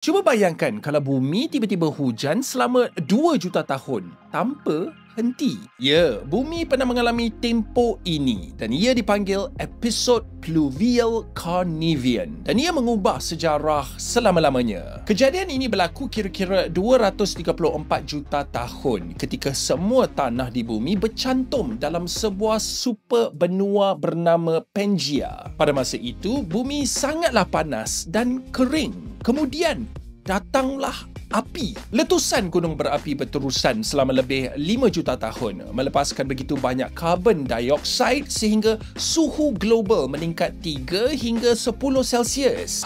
Cuba bayangkan kalau bumi tiba-tiba hujan selama 2 juta tahun tanpa henti. Ya, bumi pernah mengalami tempoh ini dan ia dipanggil episod Pluvial Carnivien dan ia mengubah sejarah selama-lamanya. Kejadian ini berlaku kira-kira 234 juta tahun ketika semua tanah di bumi bercantum dalam sebuah super benua bernama Pangaea. Pada masa itu, bumi sangatlah panas dan kering. Kemudian, datanglah api. Letusan gunung berapi berterusan selama lebih 5 juta tahun, melepaskan begitu banyak karbon dioksida sehingga suhu global meningkat 3 hingga 10 Celsius.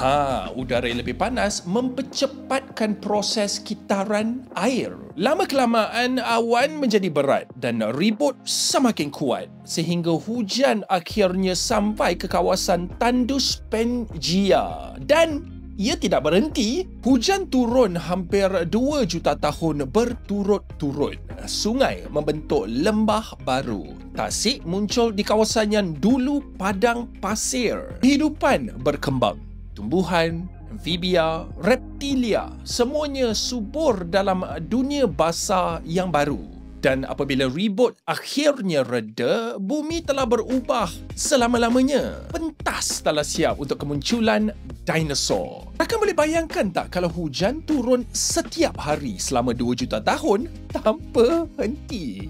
Udara yang lebih panas mempercepatkan proses kitaran air. Lama-kelamaan, awan menjadi berat dan ribut semakin kuat sehingga hujan akhirnya sampai ke kawasan tandus Pangaea dan ia tidak berhenti. Hujan turun hampir 2 juta tahun berturut-turut. Sungai membentuk lembah baru. Tasik muncul di kawasan yang dulu padang pasir. Kehidupan berkembang. Tumbuhan, amfibia, reptilia, semuanya subur dalam dunia basah yang baru. Dan apabila ribut akhirnya reda, bumi telah berubah selama-lamanya. Pentas telah siap untuk kemunculan dinosaur. Rakan boleh bayangkan tak kalau hujan turun setiap hari selama 2 juta tahun tanpa henti?